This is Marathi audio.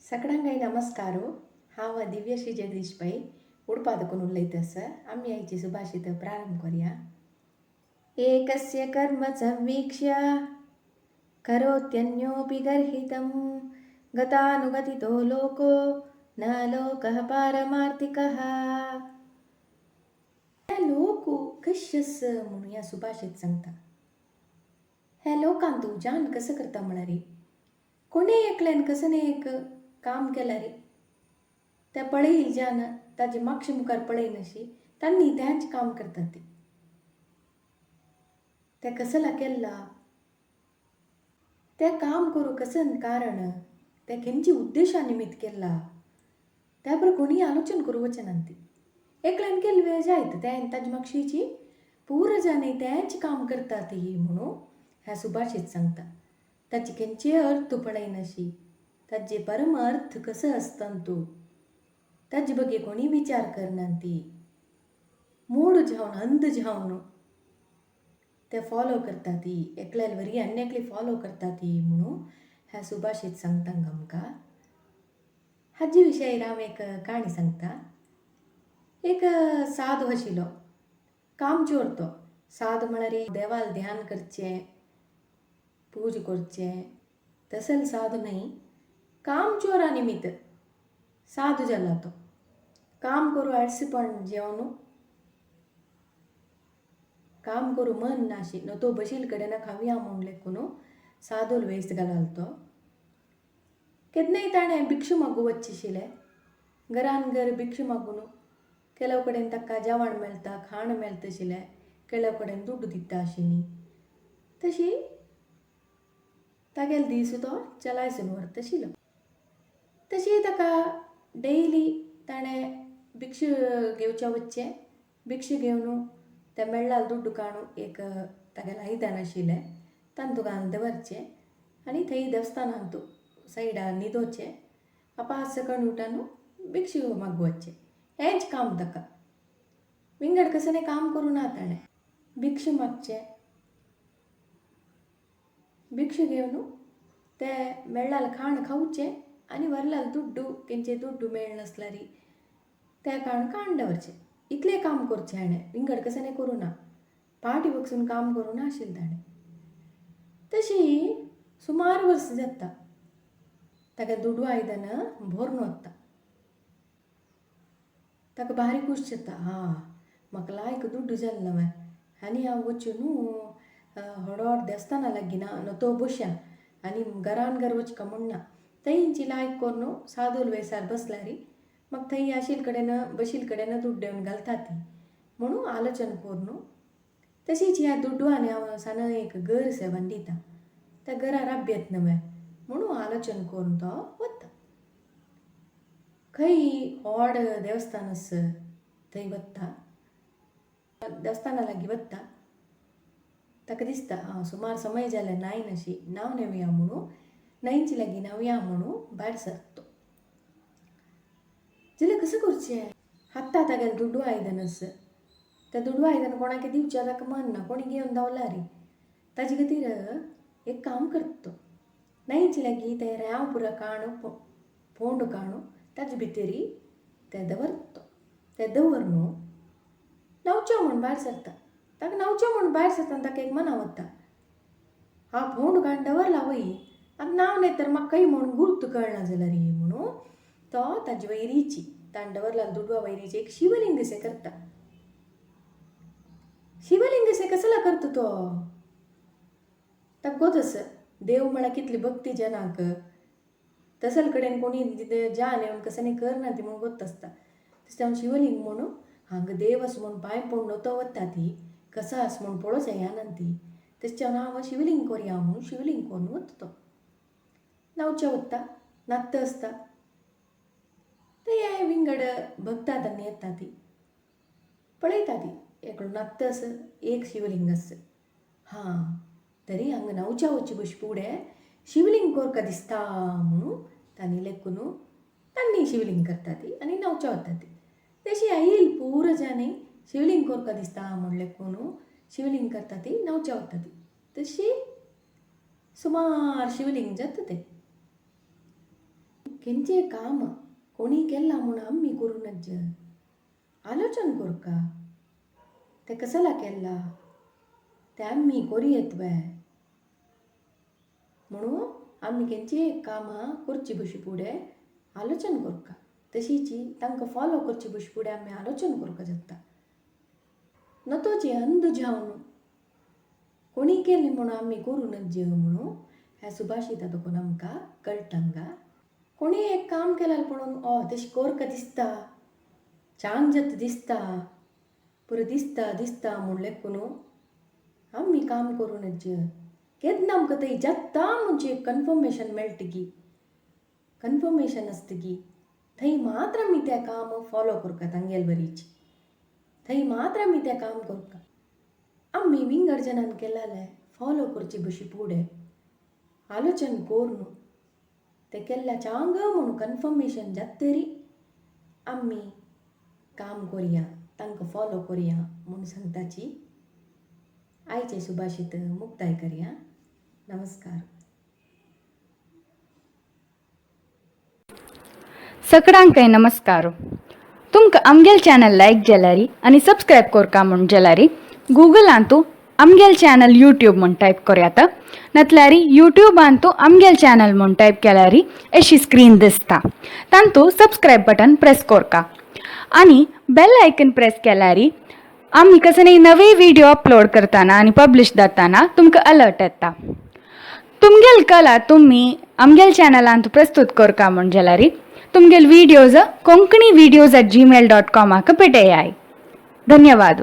सगळ्यांगाई नमस्कारो. हांव दिव्यश्री जगदीश पै उडपादकून उलयता सर. आमी आयची सुभाषित प्रारंभ करूया. एकस्य कर्म संवीक्ष्य करोत्यन्योऽपि गर्हितं गतानुगतितो लोको न लोकः पारमार्थिकः. लोको कश्यस म्हणून या सुभाषित सांगता. ह्या लोकांत जान कसं करता म्हणा रे. कोणी एकल्यान कसं नाही एक काम केलं रे. त्या पळईल ज्यान ताजे मागचे मुखार पळय नशी त्यांनी त्यांचे काम करतात ते. त्या कसला केला त्या काम करू कसन कारण त्या खंयची उद्देशा निमित्त केला त्या कोणी आलोचन करू वचनांती. एकल्यान केल वेळ जायत त्या ताजे मागशीची पूर जाणे त्यांचे काम करतात ही म्हणून ह्या सुभाषित सांगता. ताचे खंयचे अर्थ पळय नशी ताजे परम अर्थ कसं असतं तो ताजे बगे कोणी विचार करनांती. मूड जावन अंध जावन ते फॉलो करता ती एकल्याल वरी अन्य एकली फॉलो करता ती म्हणून ह्या सुभाषित सांगतांग आमकां. हाजे विशयी हांव एक काणी सांगता. एक साधू आशिल्लो काम चोर तो. साधू म्हळ्यार देवाल ध्यान करचें पूज करचें तसल साधू न्हय. काम चोरा निमित्त साधू जाला तो. काम करू आळसीपण जेवण काम करू मन नाशी न तो बशील कडेन खावया म्हूण लेकून साधूल वेस्त घालाल तो. केन्नाय ताणें भिक्षू मागू वचशिलें. घरान घर भिक्षू मागून केलो कडेन ताका जेवण मेळटा खाण मेळटा आशिल्लें केलो कडेन दुड्ड दिता आशिल्ली. तशी तागेले दीस तो चलायसून व्हरता आशिल्लो. तशी ताका डेली ताणें भिक्ष घेवचें वचचें. भिक्ष घेवन तें मेळ्ळाल दुड्ड काडून एक तागेलें आयदन आशिल्लें तातूंत दवरचें आनी थंय देवस्थानांत सायडार न्हिदोवचें. आपास सकण उठून भिक्ष मागू वचचें. हेंच काम ताका. विंगड कसलें काम करूं ना ताणें. भिक्ष मागचें भिक्ष घेवन तें मेळ्ळाल खाण खावचें आनी व्हरलाल दुड्डू खंयचें दुड्डू मेळ नसल्यार तें काडून दवरचें. इतलें काम करचें हाणें. विंगड कसलें करूं ना. पाटी बसून काम करूं ना आशिल्लें ताणें. तशी सुमार वर्स जाता. ताका दुडू आयदन भरून वता. ताका भारी खूश जाता. म्हाका लायक दुड्डू जालें नवें आनी हांव वचून हडोड देवस्थाना लागीं ना न तो बशा आनी घरान घर वचका म्हणना. थंयची लायक करून सादूल वेसार बसल्यार म्हाका थंय आशिल्ले कडेन बशील कडेन दुड्ड येवन घालता ती म्हणून आलोचन करून तशीच ह्या दुड्डू आनी हांव सान एक घर सेवन दिता. त्या घरा राब्येत नवें म्हणून आलोचन करून तो वता. खंय व्हड देवस्थान आस थंय वता. देवस्थाना लागीं वता. ताका दिसता सुमार समय जालें न्हाय नशी न्हावन येवया म्हणून न्हंयचे लागीं न्हावया म्हणून भायर सरता. जाल्यार कसं करचें. हाडटा तागेलें दुडू आयदन आस. तें दुडू आयदन कोणाक दिवचें ताका मन ना. कोणी घेवन धांवला रे. ताजे खातीर एक काम करता तो. न्हंयचे लागीं तें रेंव पुरो काडून फोंड काडून ताजे भितर तें दवरता तो. तें दवरून न्हांवचें म्हूण भायर सरता. ताका न्हांवचें म्हूण भायर सरता ताका एक मना वता. हांव फोंड काडून दवरला वय आतां न्हांवन येत तर म्हाका खंय म्हूण गुर्त कळना जाल्यार म्हणून तो ताजे वयरीची ताणें दवरलेल्या दुडवा वयरीची एक शिवलिंग से करता. शिवलिंग से कसला करता तो. ताका गोत आस देव म्हळ्यार कितली भक्ती जनाक. तसल कडेन कोणी जान येवन कसलें करना ती म्हूण गोत आसता. तशें हांव शिवलिंग म्हणून हांगा देव आस म्हूण पांय पडून तो वता ती कसो आस म्हूण पळोवंक जायना ती. तशें हांव शिवलिंग करया म्हणून शिवलिंग करून वता तो. न्हांवचें वता. नात्त आसता ते विंगड भक्तां आनी येता ती पळयता ती एकलो नात्त आस एक शिवलिंग आस. तरी हांगा न्हांवच्या वचे बशी फुडें शिवलिंग करता दिसता म्हणून तांणी लेकून तांणी शिवलिंग करता ती आनी न्हांवच्या वता ती. तशी आयिल्ली पूर जाणी शिवलिंग करता दिसता म्हूण लेकून शिवलिंग करता ती न्हांवच्या वता ती. तशी सुमार शिवलिंग जाता ते. केंचे काम कोणी केला म्हणून आम्ही करू नज आलोचन करू का ते कसला केला ते आम्ही करू येतवे म्हणून आम्ही केंचे काम करची बशी पुढे आलोचन करू का तशीची तांकां फॉलो करची बशी पुढे आम्ही आलोचन करू का जाता नतोची अंध जावन कोणी केली म्हणून आम्ही करू नज म्हणून ह्या सुभाषिता देखून आमकां कळटंगा कोणी एक काम केलें म्हणून तशी कोरका दिसता चांग जत दिसता पुरो दिसता दिसता म्हूण लेखून आमी काम करूं नज केन्ना आमकां थंय जत्ता म्हणजे कन्फर्मेशन मेळटगी कन्फर्मेशन आसतगी थंय मात्र आमी तें काम फॉलो करता तांगेल बरीच थंय मात्र आमी तें काम करता आमी विंगडजनान केलेलें फॉलो करची बशी फुडें आलोचन करून ते केल्ल्या चांग म्हणून कन्फर्मेशन जातरी आमी काम करुया तांकां फॉलो करुया म्हणून सांगताची आयचे सुभाषित मुक्ताय करुया नमस्कार सगळ्यांक नमस्कार तुमकां आमगेल चॅनल लायक जाल्यार आनी सबस्क्रायब करका म्हण जाल्यार गुगलांतू आमगेल चॅनल यूट्यूब म्हण टायप करात नातल्यार यूट्यूबांतू आमगेल चॅनल म्हण टायप केल्यार अशी स्क्रीन दिसता तांतू सबस्क्रायब बटन प्रेस करका आनी बेल आयकन प्रेस केल्यार आमी कसले नवे व्हिडिओ अपलोड करतना आनी पब्लिश जातना तुमकां अलर्ट येता तुमगेल कला तुम्ही आमगेल चॅनलांत प्रस्तुत करका म्हण जाल्यार तुमगेल व्हिडिओज konkanivideos@gmail.com पेटयाय धन्यवाद।